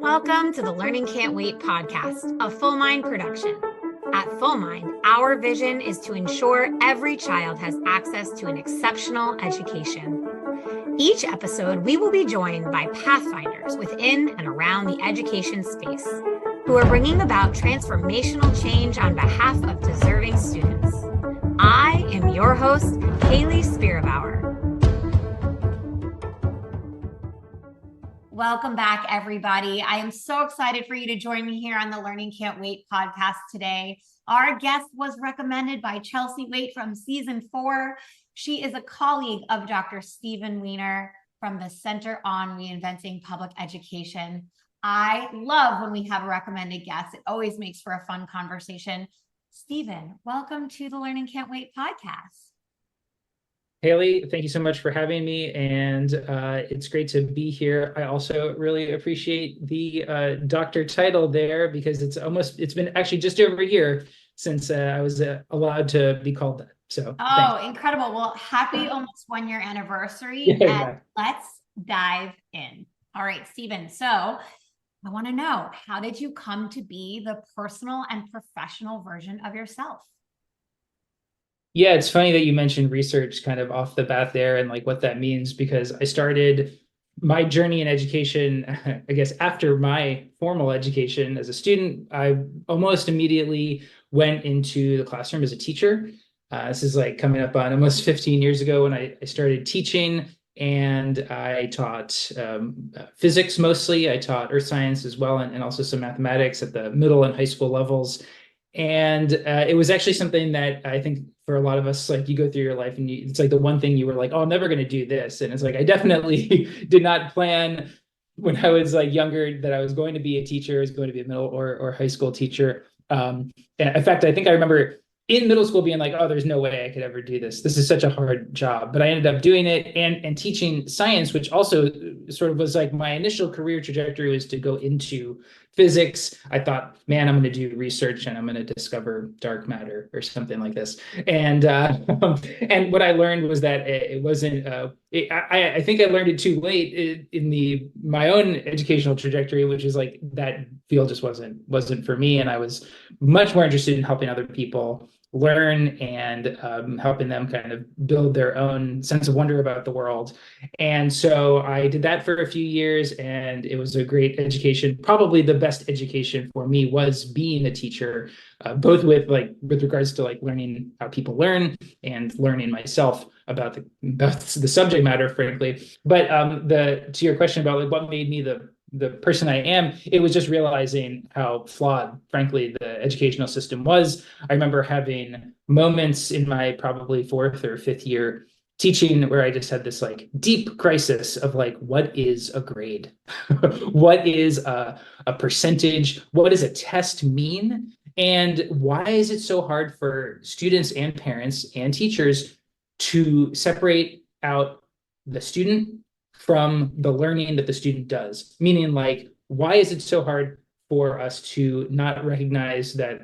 Welcome to the Learning Can't Wait podcast, a Full Mind production. At Full Mind, our vision is to ensure every child has access to an exceptional education. Each episode, we will be joined by pathfinders within and around the education space who are bringing about transformational change on behalf of deserving students. I am your host, Hayley Spira-Bauer. Welcome back, everybody. I am so excited for you to join me here on the Learning Can't Wait podcast today. Our guest was recommended by Chelsea Waite from season 4. She is a colleague of Dr. Steven Weiner from the Center on Reinventing Public Education. I love when we have a recommended guest. It always makes for a fun conversation. Steven, welcome to the Learning Can't Wait podcast. Hayley, thank you so much for having me, and it's great to be here. I also really appreciate the doctor title there because it's been actually just over a year since I was allowed to be called that. So, thanks. Incredible. Well, happy almost 1 year anniversary. Yeah. And let's dive in. All right, Steven. So I want to know, how did you come to be the personal and professional version of yourself? Yeah, it's funny that you mentioned research kind of off the bat there and like what that means, because I started my journey in education, I guess, after my formal education as a student. I almost immediately went into the classroom as a teacher. This is like coming up on almost 15 years ago when I started teaching, and I taught physics mostly. I taught earth science as well, and also some mathematics at the middle and high school levels. And it was actually something that I think for a lot of us, like, you go through your life and it's like the one thing you were like, oh, I'm never going to do this. And it's like, I definitely did not plan when I was like younger that I was going to be a teacher, I was going to be a middle or high school teacher. And in fact, I think I remember in middle school being like, oh, there's no way I could ever do this. This is such a hard job. But I ended up doing it and teaching science, which also sort of was like my initial career trajectory was to go into physics. I thought, man, I'm going to do research and I'm going to discover dark matter or something like this. And what I learned was that it wasn't. I think I learned it too late in my own educational trajectory, which is like that field just wasn't for me, and I was much more interested in helping other people learn and helping them kind of build their own sense of wonder about the world. And so I did that for a few years, and it was a great education. Probably the best education for me was being a teacher, both with regards to like learning how people learn and learning myself about the subject matter, frankly. But to your question about like what made me the person I am, it was just realizing how flawed, frankly, the educational system was. I remember having moments in my probably 4th or 5th year teaching where I just had this like deep crisis of like, what is a grade? What is a percentage? What does a test mean? And why is it so hard for students and parents and teachers to separate out the student from the learning that the student does? Meaning, like, why is it so hard for us to not recognize that,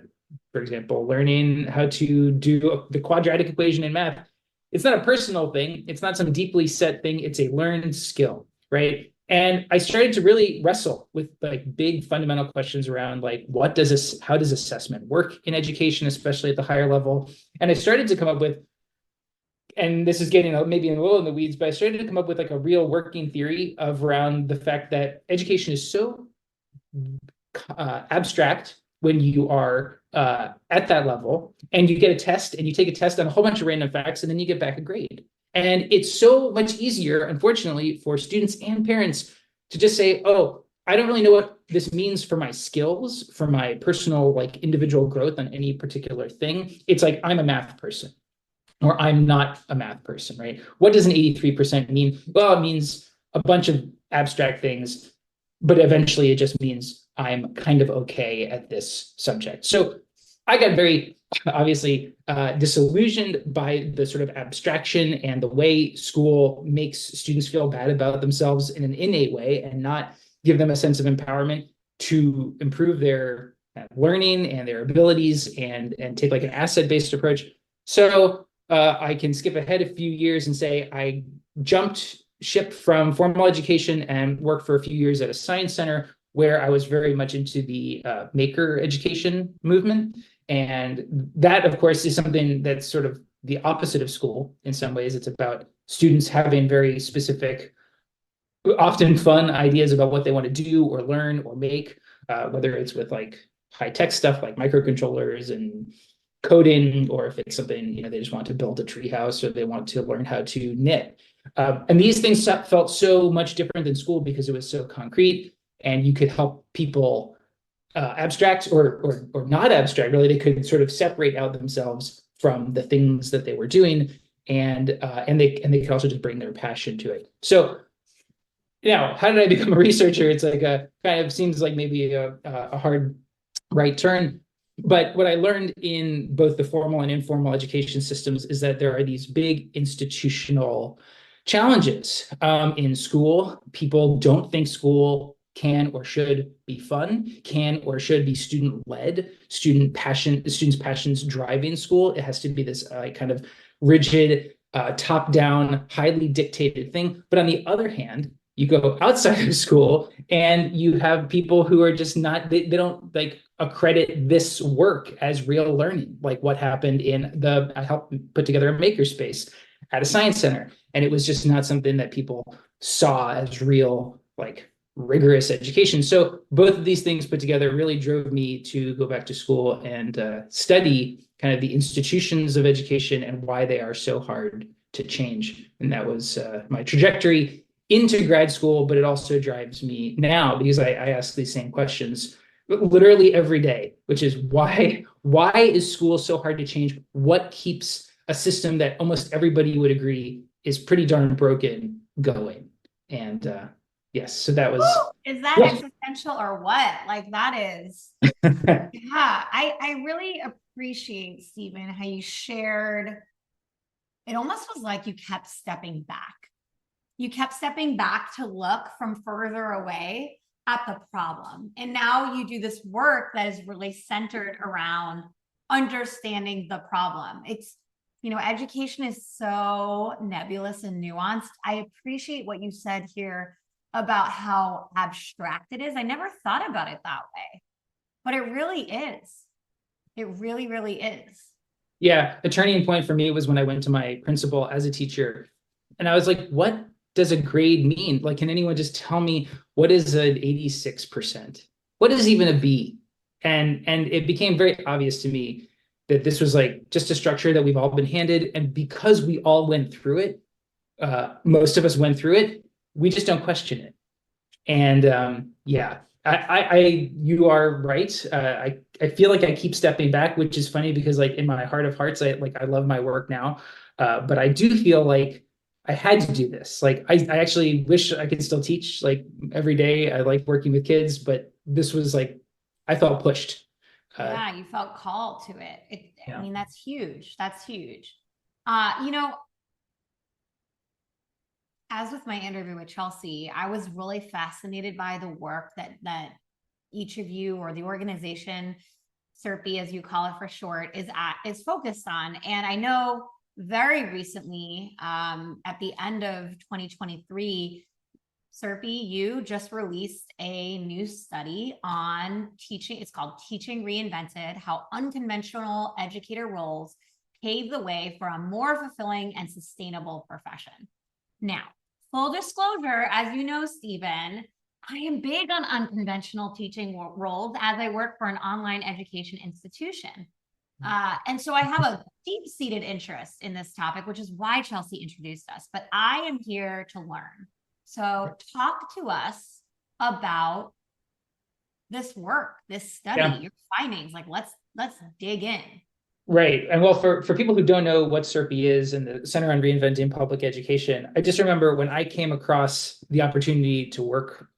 for example, learning how to do the quadratic equation in math, it's not a personal thing. It's not some deeply set thing. It's a learned skill, right? And I started to really wrestle with like big fundamental questions around like, how does assessment work in education, especially at the higher level? And I started to come up with, and this is getting maybe a little in the weeds, but I started to come up with like a real working theory around the fact that education is so abstract when you are at that level, and you get a test and you take a test on a whole bunch of random facts, and then you get back a grade. And it's so much easier, unfortunately, for students and parents to just say, oh, I don't really know what this means for my skills, for my personal like individual growth on any particular thing. It's like, I'm a math person, or I'm not a math person, right? What does an 83% mean? Well, it means a bunch of abstract things, but eventually it just means I'm kind of okay at this subject. So I got very obviously disillusioned by the sort of abstraction and the way school makes students feel bad about themselves in an innate way and not give them a sense of empowerment to improve their learning and their abilities and take like an asset-based approach. So I can skip ahead a few years and say I jumped ship from formal education and worked for a few years at a science center where I was very much into the maker education movement. And that, of course, is something that's sort of the opposite of school in some ways. It's about students having very specific, often fun ideas about what they want to do or learn or make, whether it's with like high-tech stuff like microcontrollers and coding, or if it's something, they just want to build a treehouse or they want to learn how to knit. And these things felt so much different than school because it was so concrete, and you could help people abstract or not abstract. Really, they could sort of separate out themselves from the things that they were doing, and they could also just bring their passion to it. So now, how did I become a researcher? It's like a kind of seems like maybe a hard right turn. But what I learned in both the formal and informal education systems is that there are these big institutional challenges. In school, people don't think school can or should be fun, can or should be student-led, students' passions driving school. It has to be this kind of rigid, top-down, highly dictated thing. But on the other hand, you go outside of school and you have people who are just not, they don't like accredit this work as real learning. Like what happened I helped put together a makerspace at a science center. And it was just not something that people saw as real, like rigorous education. So both of these things put together really drove me to go back to school and study kind of the institutions of education and why they are so hard to change. And that was my trajectory into grad school, but it also drives me now because I ask these same questions literally every day, which is why is school so hard to change? What keeps a system that almost everybody would agree is pretty darn broken going? And yes, so that was. Is that existential or what? Like that is, yeah. I really appreciate, Steven, how you shared. It almost was like you kept stepping back. You kept stepping back to look from further away at the problem. And now you do this work that is really centered around understanding the problem. It's, education is so nebulous and nuanced. I appreciate what you said here about how abstract it is. I never thought about it that way, but it really is. It really, really is. Yeah. A turning point for me was when I went to my principal as a teacher and I was like, what does a grade mean? Like, can anyone just tell me what is an 86%? What is even a B? And it became very obvious to me that this was like just a structure that we've all been handed. And because we all went through it, most of us went through it, we just don't question it. And yeah, you are right. I feel like I keep stepping back, which is funny because like in my heart of hearts, I love my work now. But I do feel like I had to do this. Like, I actually wish I could still teach like every day. I like working with kids, but this was like, I felt pushed. Yeah, you felt called to it. Yeah. I mean, that's huge. That's huge. As with my interview with Chelsea, I was really fascinated by the work that each of you or the organization, SERPI, as you call it for short, is focused on. And I know very recently, at the end of 2023, SERPI, you just released a new study on teaching. It's called Teaching Reinvented: How Unconventional Educator Roles Pave the Way for a More Fulfilling and Sustainable Profession. Now, full disclosure, as you know, Steven, I am big on unconventional teaching roles as I work for an online education institution. And so I have a deep-seated interest in this topic, which is why Chelsea introduced us. But I am here to learn. So talk to us about this work, this study, your findings. Like, let's dig in. Right. And well, for people who don't know what SERPI is and the Center on Reinventing Public Education, I just remember when I came across the opportunity to work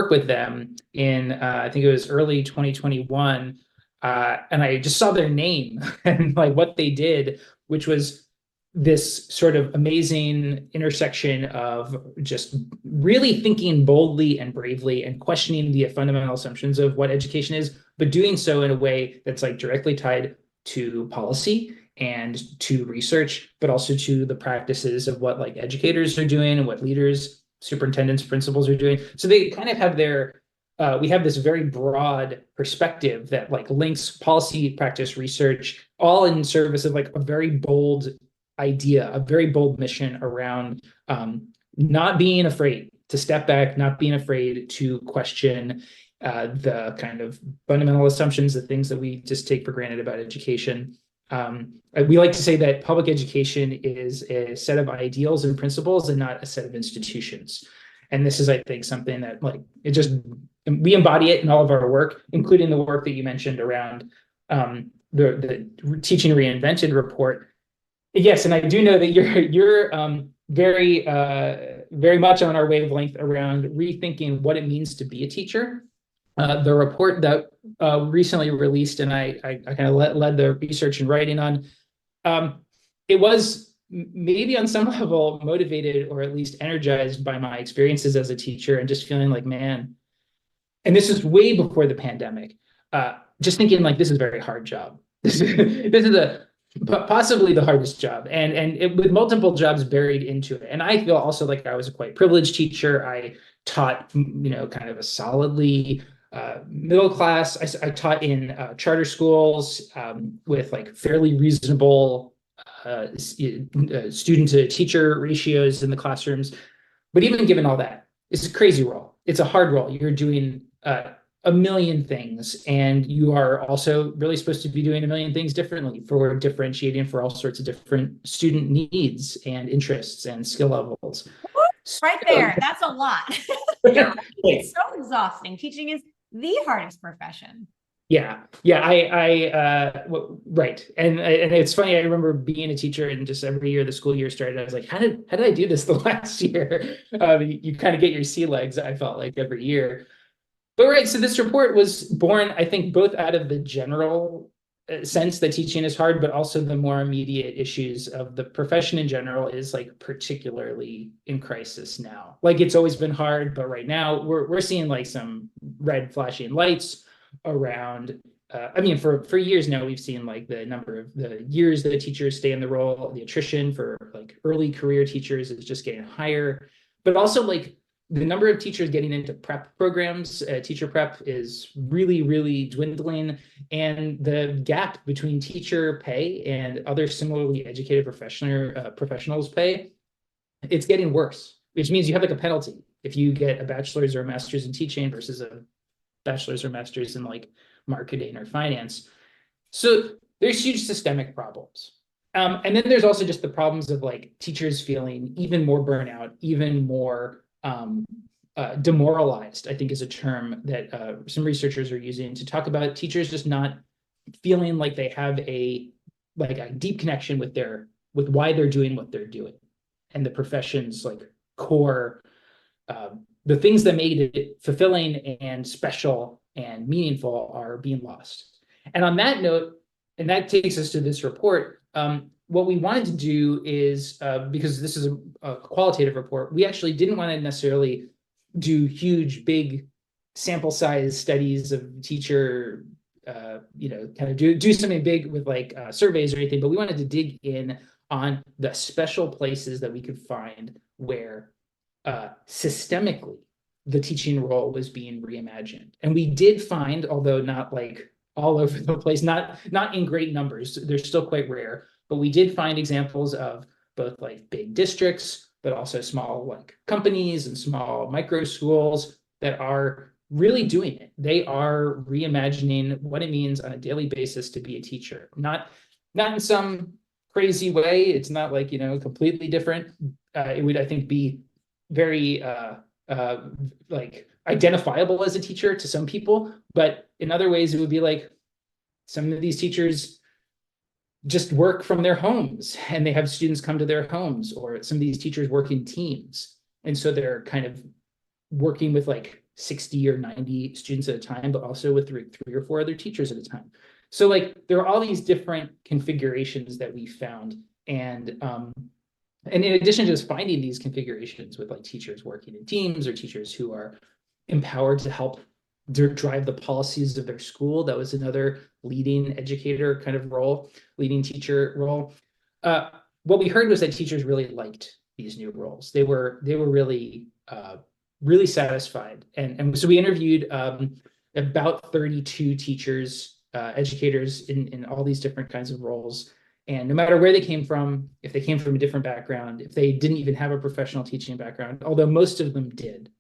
with them in, I think it was early 2021, and I just saw their name and like what they did, which was this sort of amazing intersection of just really thinking boldly and bravely and questioning the fundamental assumptions of what education is, but doing so in a way that's like directly tied to policy and to research, but also to the practices of what like educators are doing and what leaders, superintendents, principals are doing. So they kind of have their we have this very broad perspective that like links policy, practice, research, all in service of like a very bold idea, a very bold mission around not being afraid to step back, not being afraid to question the kind of fundamental assumptions, the things that we just take for granted about education. We like to say that public education is a set of ideals and principles and not a set of institutions. And this is, I think, something that like it just we embody it in all of our work, including the work that you mentioned around the Teaching Reinvented report. Yes, and I do know that you're very much on our wavelength around rethinking what it means to be a teacher. The report that recently released, and I kind of led the research and writing on, it was maybe on some level motivated or at least energized by my experiences as a teacher and just feeling like, man, and this is way before the pandemic, just thinking like, this is a very hard job. This is possibly the hardest job, and with multiple jobs buried into it. And I feel also like I was a quite privileged teacher. I taught, kind of a solidly middle class. I taught in charter schools with like fairly reasonable student to teacher ratios in the classrooms. But even given all that, it's a crazy role. It's a hard role. You're doing a million things, and you are also really supposed to be doing a million things differently for differentiating for all sorts of different student needs and interests and skill levels. Right there, that's a lot. It's so exhausting. Teaching is the hardest profession. Yeah. Right. And it's funny, I remember being a teacher and just every year the school year started, I was like, how did I do this the last year? You kind of get your sea legs, I felt like, every year. But right, so this report was born, I think, both out of the general sense that teaching is hard, but also the more immediate issues of the profession in general is like particularly in crisis now. Like it's always been hard, but right now we're seeing like some red flashing lights around. For years now, we've seen like the number of the years that teachers stay in the role, the attrition for like early career teachers is just getting higher, but also like the number of teachers getting into prep programs, teacher prep, is really, really dwindling. And the gap between teacher pay and other similarly educated professionals' pay, it's getting worse, which means you have like a penalty if you get a bachelor's or a master's in teaching versus a bachelor's or master's in like marketing or finance. So there's huge systemic problems. And then there's also just the problems of like teachers feeling even more burnout, even more demoralized, I think is a term that some researchers are using to talk about teachers just not feeling like they have a deep connection with why they're doing what they're doing, and the profession's like core, the things that made it fulfilling and special and meaningful are being lost. And on that note, and that takes us to this report, what we wanted to do is, because this is a qualitative report, we actually didn't want to necessarily do huge, big sample size studies of teacher, kind of do something big with like surveys or anything, but we wanted to dig in on the special places that we could find where systemically the teaching role was being reimagined. And we did find, although not like all over the place, not in great numbers, they're still quite rare, but we did find examples of both like big districts, but also small like companies and small micro schools that are really doing it. They are reimagining what it means on a daily basis to be a teacher. Not in some crazy way. It's not like, completely different. It would, I think, be very like identifiable as a teacher to some people, but in other ways it would be like some of these teachers just work from their homes and they have students come to their homes, or some of these teachers work in teams. And so they're kind of working with like 60 or 90 students at a time, but also with three or four other teachers at a time. So like there are all these different configurations that we found. And in addition to just finding these configurations with like teachers working in teams or teachers who are empowered to help drive the policies of their school, that was another leading educator kind of role, leading teacher role. What we heard was that teachers really liked these new roles. They were really really satisfied. And so we interviewed about 32 teachers, educators in all these different kinds of roles. And no matter where they came from, if they came from a different background, if they didn't even have a professional teaching background, although most of them did,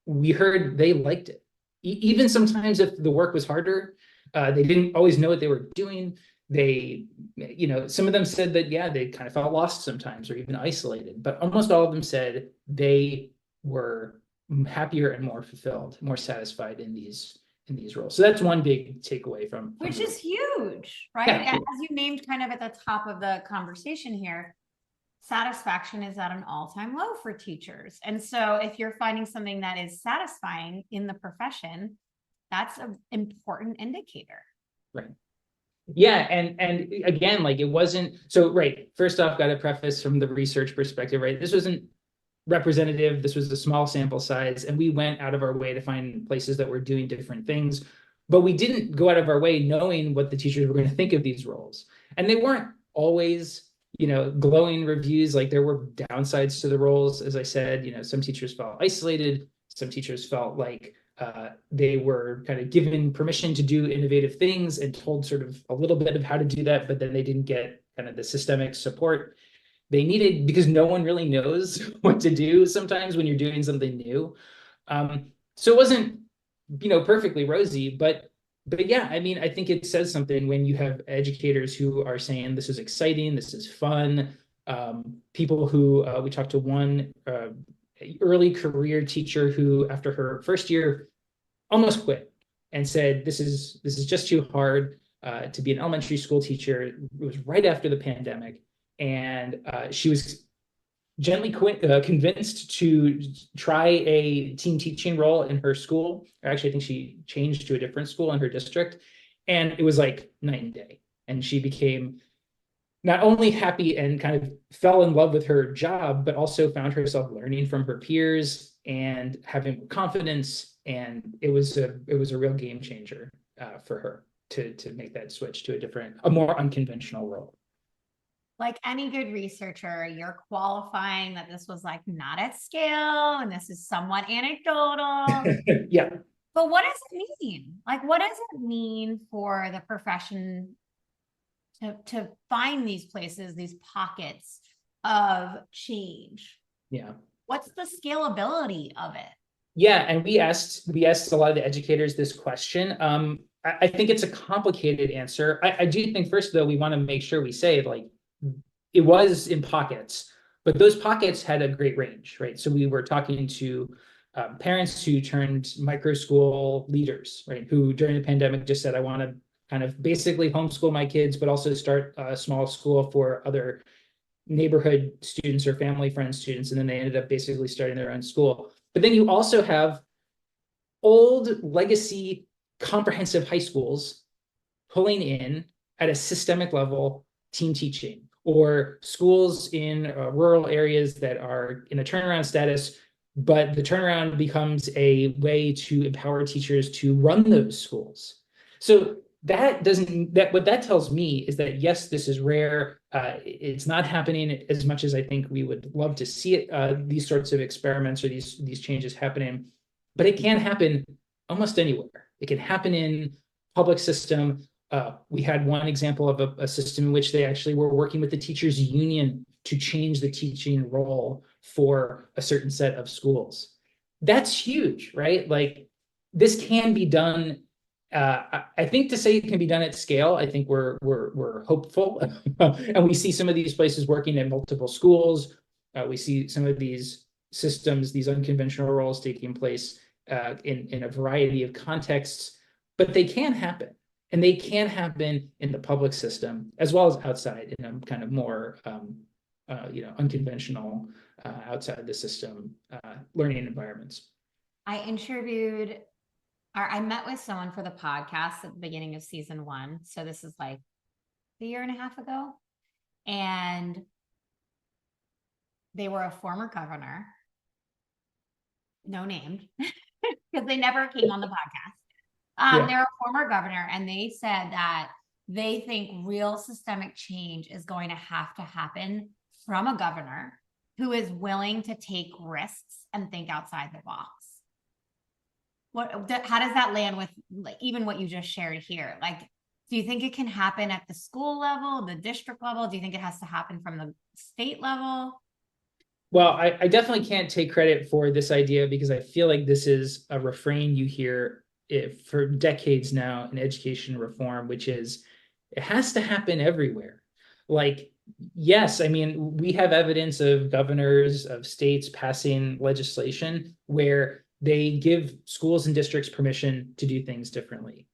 we heard they liked it. Even sometimes if the work was harder, they didn't always know what they were doing. They, some of them said that, yeah, they kind of felt lost sometimes or even isolated, but almost all of them said they were happier and more fulfilled, more satisfied in these roles. So that's one big takeaway from which is huge, right? Yeah. As you named kind of at the top of the conversation here, satisfaction is at an all-time low for teachers. And so if you're finding something that is satisfying in the profession, that's an important indicator. Right. Yeah. And again, like it wasn't, so right, first off, got to preface from the research perspective, right? This wasn't representative. This was a small sample size, and we went out of our way to find places that were doing different things, but we didn't go out of our way knowing what the teachers were going to think of these roles. And they weren't always, glowing reviews. Like there were downsides to the roles. As I said, some teachers felt isolated. Some teachers felt like they were kind of given permission to do innovative things and told sort of a little bit of how to do that, but then they didn't get kind of the systemic support they needed, because no one really knows what to do sometimes when you're doing something new. So it wasn't, perfectly rosy, but yeah, I mean, I think it says something when you have educators who are saying this is exciting, this is fun. People who we talked to one early career teacher who, after her first year, almost quit and said, "This is just too hard to be an elementary school teacher." It was right after the pandemic, and she was gently convinced to try a team teaching role in her school. Or actually, I think she changed to a different school in her district, and it was like night and day. And she became not only happy and kind of fell in love with her job, but also found herself learning from her peers and having confidence. And it was a real game changer for her to make that switch to a more unconventional role. Like any good researcher, you're qualifying that this was like not at scale and this is somewhat anecdotal. Yeah. But what does it mean? Like, what does it mean for the profession to find these places, these pockets of change? Yeah. What's the scalability of it? Yeah, and we asked a lot of the educators this question. I think it's a complicated answer. I do think first, though, we want to make sure we say like it was in pockets, but those pockets had a great range, right? So we were talking to parents who turned micro school leaders, right? Who during the pandemic just said, I want to kind of basically homeschool my kids, but also start a small school for other neighborhood students or family friend students. And then they ended up basically starting their own school. But then you also have old legacy comprehensive high schools pulling in at a systemic level team teaching, or schools in rural areas that are in a turnaround status, but the turnaround becomes a way to empower teachers to run those schools. So what that tells me is that, yes, this is rare. It's not happening as much as I think we would love to see it, these sorts of experiments or these changes happening, but it can happen almost anywhere. It can happen in public system. We had one example of a system in which they actually were working with the teachers union to change the teaching role for a certain set of schools. That's huge, right? Like this can be done. I think to say it can be done at scale, I think we're hopeful, and we see some of these places working in multiple schools. We see some of these systems, these unconventional roles taking place in a variety of contexts, but they can happen. And they can happen in the public system as well as outside in a kind of more, unconventional, outside the system learning environments. I met with someone for the podcast at the beginning of season 1. So this is like a year and a half ago. And they were a former governor, no named, because they never came on the podcast. They're a former governor, and they said that they think real systemic change is going to happen from a governor who is willing to take risks and think outside the box. How does that land with like even what you just shared here? Like, do you think it can happen at the school level, the district level? Do you think it has to happen from the state level? Well, I definitely can't take credit for this idea because I feel like this is a refrain you hear for decades now in education reform, which is it has to happen everywhere. Like, yes, I mean, we have evidence of governors of states passing legislation where they give schools and districts permission to do things differently.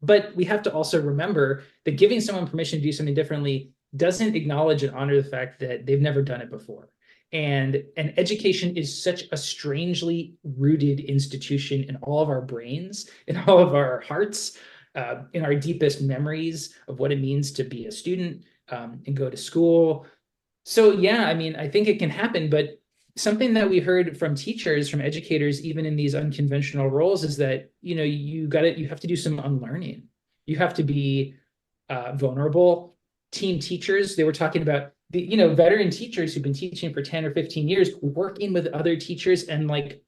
But we have to also remember that giving someone permission to do something differently doesn't acknowledge and honor the fact that they've never done it before. And education is such a strangely rooted institution in all of our brains, in all of our hearts, in our deepest memories of what it means to be a student and go to school. So yeah, I mean, I think it can happen, but something that we heard from teachers, from educators, even in these unconventional roles, is that you have to do some unlearning. You have to be vulnerable. Team teachers, they were talking about the veteran teachers who've been teaching for 10 or 15 years, working with other teachers and like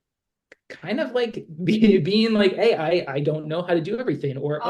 kind of like being like, hey, I don't know how to do everything, or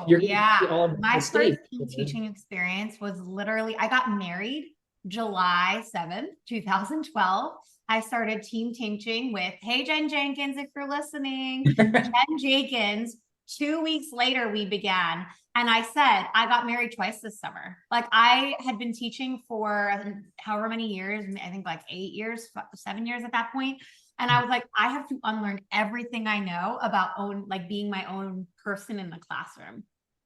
you're yeah. My first teaching experience was literally, I got married July 7th, 2012. I started team teaching with, hey, Jen Jenkins, if you're listening, Jen Jenkins. 2 weeks later, we began. And I said, I got married twice this summer. Like I had been teaching for however many years, I think like 8 years, 7 years at that point. And I was like, I have to unlearn everything I know about being my own person in the classroom.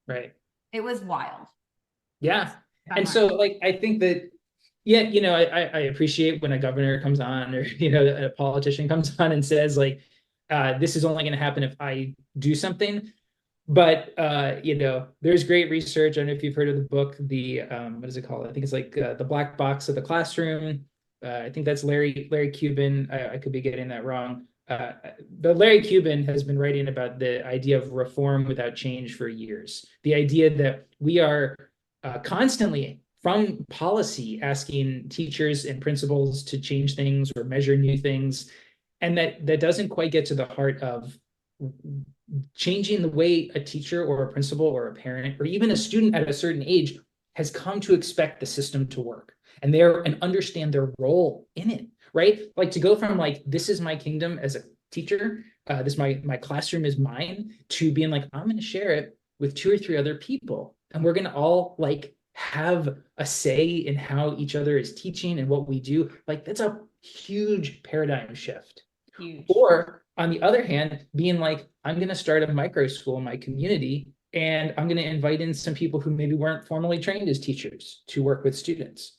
Right. It was wild. Yeah. And so like, I think that, yeah, I appreciate when a governor comes on or, a politician comes on and says like, this is only going to happen if I do something. But, there's great research. I don't know if you've heard of the book, what is it called? I think it's like The Black Box of the Classroom. I think that's Larry Cuban. I could be getting that wrong. But Larry Cuban has been writing about the idea of reform without change for years. The idea that we are constantly from policy asking teachers and principals to change things or measure new things. And that doesn't quite get to the heart of changing the way a teacher or a principal or a parent or even a student at a certain age has come to expect the system to work and understand their role in it, right? Like to go from like, this is my kingdom as a teacher, my classroom is mine, to being like, I'm going to share it with 2 or 3 other people. And we're going to all like have a say in how each other is teaching and what we do. Like that's a huge paradigm shift. Huge. Or on the other hand, being like, I'm going to start a micro school in my community and I'm going to invite in some people who maybe weren't formally trained as teachers to work with students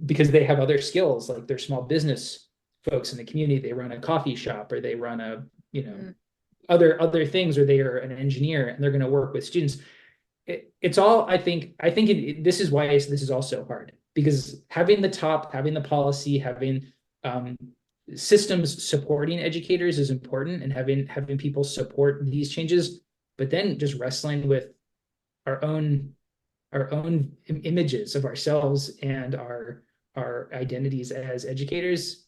because they have other skills, like they're small business folks in the community. They run a coffee shop or they run a, other things, or they are an engineer and they're going to work with students. It's all, I think this is why this is all so hard, because having the policy, having systems supporting educators is important, and having people support these changes, but then just wrestling with our own images of ourselves and our identities as educators,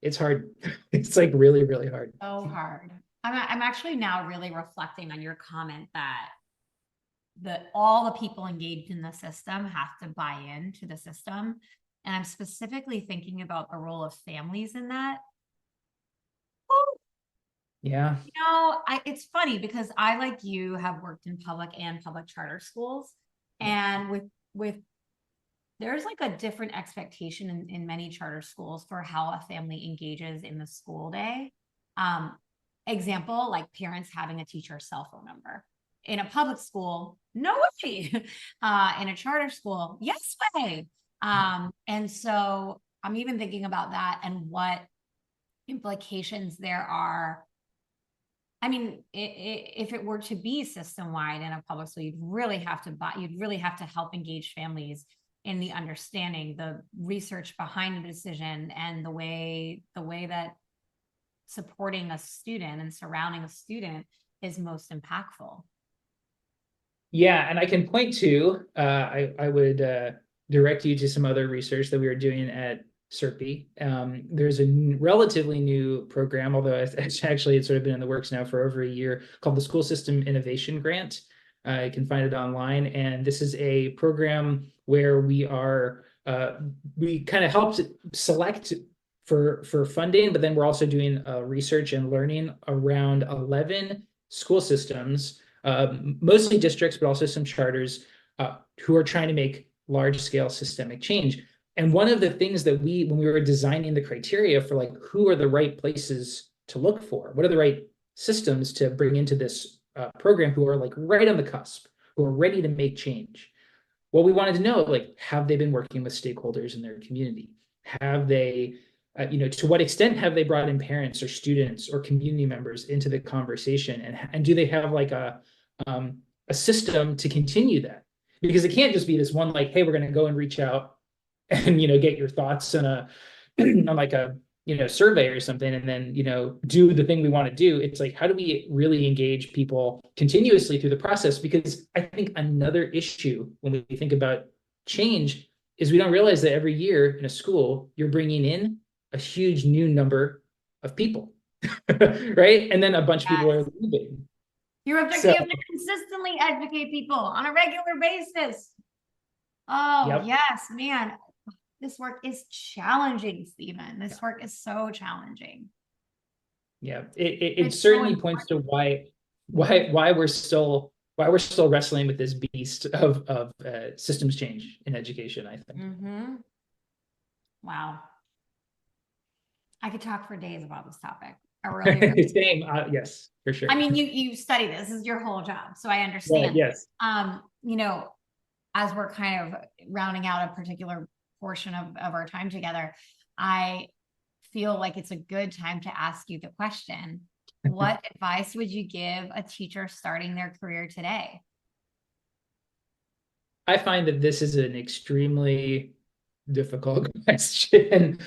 it's hard. It's like really, really hard. So hard. I'm actually now really reflecting on your comment that all the people engaged in the system have to buy into the system. And I'm specifically thinking about the role of families in that. Yeah. It's funny because I, like you, have worked in public and public charter schools. And with there's like a different expectation in many charter schools for how a family engages in the school day. Example, like parents having a teacher's cell phone number. In a public school, no way. In a charter school, yes way. And so I'm even thinking about that and what implications there are. I mean, if it were to be system-wide in a public school, you'd really have to help engage families in the understanding, the research behind the decision, and the way that supporting a student and surrounding a student is most impactful. Yeah, and I can point to, I would direct you to some other research that we were doing at SERPI. There's a relatively new program, although it's actually sort of been in the works now for over a year, called the School System Innovation Grant. You can find it online, and this is a program where we kind of helped select for funding, but then we're also doing research and learning around 11 school systems, mostly districts, but also some charters, who are trying to make large-scale systemic change. And one of the things that when we were designing the criteria for like who are the right places to look for, what are the right systems to bring into this program who are like right on the cusp, who are ready to make change. Well, we wanted to know, like, have they been working with stakeholders in their community? Have they, to what extent have they brought in parents or students or community members into the conversation? And do they have like a system to continue that? Because it can't just be this one, like, hey, we're going to go and reach out and get your thoughts on like a survey or something, and then do the thing we want to do. It's like, how do we really engage people continuously through the process? Because I think another issue when we think about change is we don't realize that every year in a school you're bringing in a huge new number of people, right? And then a bunch of people are leaving. You have to consistently educate people on a regular basis. Oh, yep. Yes, man. This work is challenging, Steven. This work is so challenging. Yeah, it certainly points to why we're still wrestling with this beast of systems change in education, I think. Mm-hmm. Wow. I could talk for days about this topic. I really Same. Yes, for sure. I mean, you study this is your whole job, so I understand. Right, yes. As we're kind of rounding out a particular portion of our time together, I feel like it's a good time to ask you the question: what advice would you give a teacher starting their career today? I find that this is an extremely difficult question.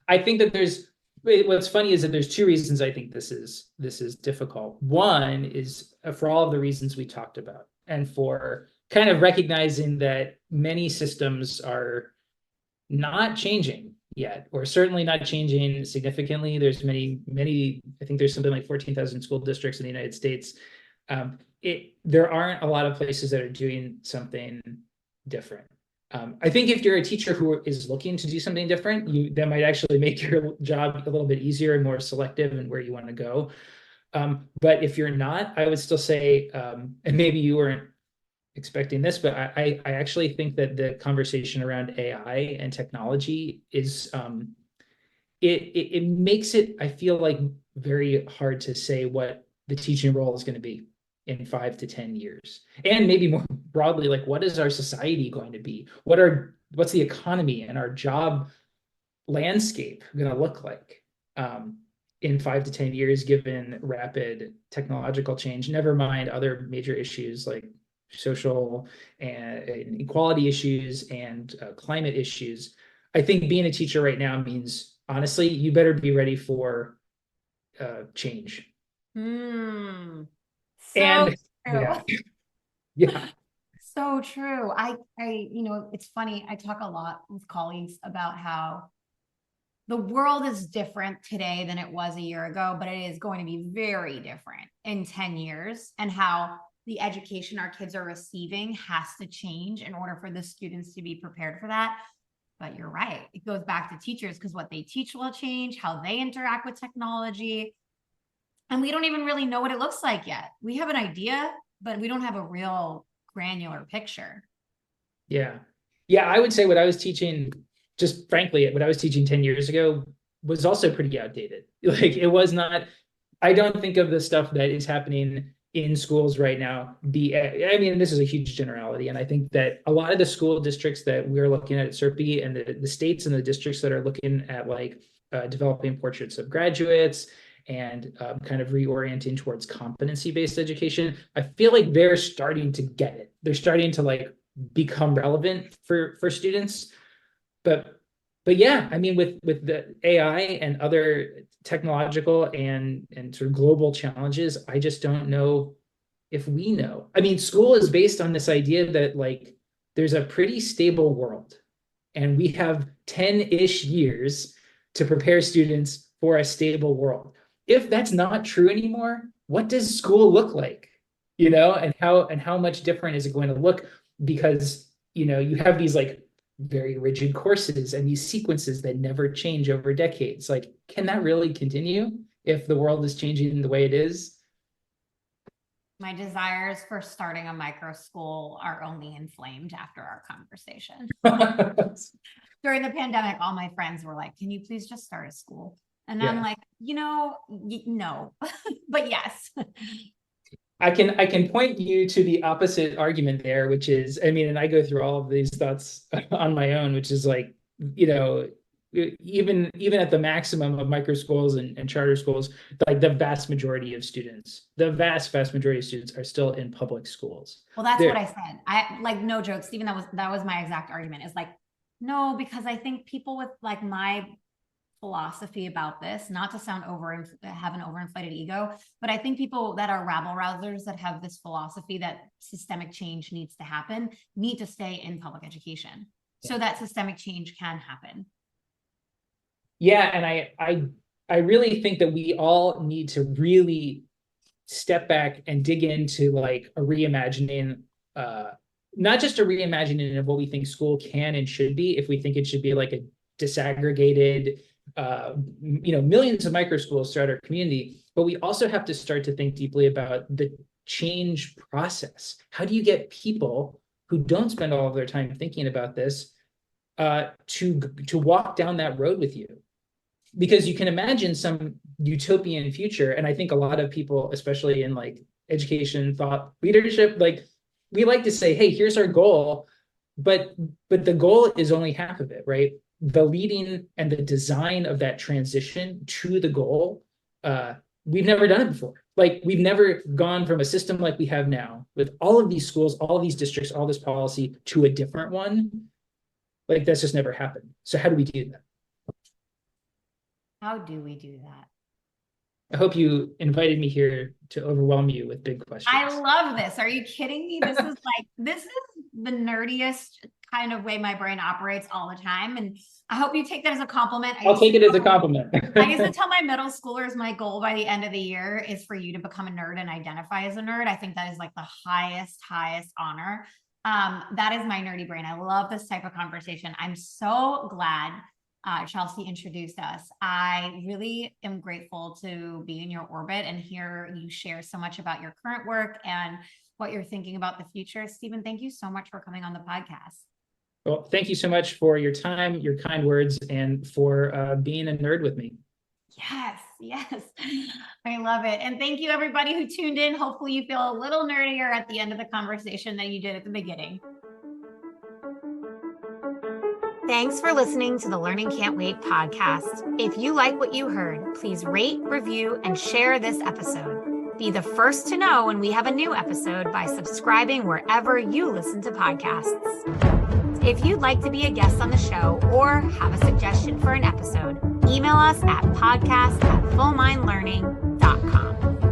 I think that what's funny is that there's two reasons I think this is difficult. One is for all of the reasons we talked about, and for kind of recognizing that many systems are not changing yet, or certainly not changing significantly. There's many, I think there's something like 14,000 school districts in the United States. There aren't a lot of places that are doing something different. I think if you're a teacher who is looking to do something different, that might actually make your job a little bit easier and more selective in where you want to go. But if you're not, I would still say, and maybe you weren't expecting this, but I actually think that the conversation around AI and technology is, it makes it, I feel like, very hard to say what the teaching role is going to be in 5 to 10 years. And maybe more broadly, like, what is our society going to be? What's the economy and our job landscape going to look like in 5 to 10 years, given rapid technological change, never mind other major issues like social and equality issues and climate issues. I think being a teacher right now means, honestly, you better be ready for change. So and true. Yeah. So true. I it's funny. I talk a lot with colleagues about how the world is different today than it was a year ago, but it is going to be very different in 10 years, and how the education our kids are receiving has to change in order for the students to be prepared for that. But you're right. It goes back to teachers, because what they teach will change, how they interact with technology. And we don't even really know what it looks like yet. We have an idea, but we don't have a real granular picture. Yeah. I would say what I was teaching, just frankly, what I was teaching 10 years ago was also pretty outdated. Like, it was not, I don't think of the stuff that is happening in schools right now. I mean, this is a huge generality. And I think that a lot of the school districts that we're looking at SERPI, and the states and the districts that are looking at like developing portraits of graduates and kind of reorienting towards competency-based education, I feel like they're starting to get it. They're starting to like become relevant for students. But yeah, I mean, with the AI and other technological and sort of global challenges, I just don't know if we know. I mean, school is based on this idea that like there's a pretty stable world, and we have 10-ish years to prepare students for a stable world. If that's not true anymore, what does school look like? And how much different is it going to look? Because you have these like very rigid courses and these sequences that never change over decades. Like, can that really continue if the world is changing the way it is? My desires for starting a micro school are only inflamed after our conversation. During the pandemic, all my friends were like, can you please just start a school? And yeah. I'm like, no, but yes. I can point you to the opposite argument there, which is, and I go through all of these thoughts on my own, which is like, even at the maximum of micro schools and charter schools, like the vast majority of students are still in public schools. Well, that's what I said. I like, no joke, Steven, that was my exact argument, is like, no, because I think people with like my philosophy about this, not to sound have an overinflated ego, but I think people that are rabble rousers that have this philosophy that systemic change needs to happen need to stay in public education so that systemic change can happen. Yeah, and I really think that we all need to really step back and dig into like a reimagining, not just a reimagining of what we think school can and should be. If we think it should be like a disaggregated, millions of micro schools throughout our community, but we also have to start to think deeply about the change process. How do you get people who don't spend all of their time thinking about this to walk down that road with you? Because you can imagine some utopian future, and I think a lot of people, especially in like education, thought leadership, like we like to say, hey, here's our goal, but the goal is only half of it, right? The leading and the design of that transition to the goal, we've never done it before. Like, we've never gone from a system like we have now with all of these schools, all of these districts, all this policy to a different one. Like, that's just never happened. So how do we do that? How do we do that? I hope you invited me here to overwhelm you with big questions. I love this. Are you kidding me? This is the nerdiest kind of way my brain operates all the time. And I hope you take that as a compliment. I'll take it as a compliment. I used to tell my middle schoolers my goal by the end of the year is for you to become a nerd and identify as a nerd. I think that is like the highest honor. That is my nerdy brain. I love this type of conversation. I'm so glad Chelsea introduced us. I really am grateful to be in your orbit and hear you share so much about your current work and what you're thinking about the future. Steven, thank you so much for coming on the podcast. Well, thank you so much for your time, your kind words, and for being a nerd with me. Yes. I love it. And thank you everybody who tuned in. Hopefully you feel a little nerdier at the end of the conversation than you did at the beginning. Thanks for listening to the Learning Can't Wait podcast. If you like what you heard, please rate, review, and share this episode. Be the first to know when we have a new episode by subscribing wherever you listen to podcasts. If you'd like to be a guest on the show or have a suggestion for an episode, email us at podcast@fullmindlearning.com.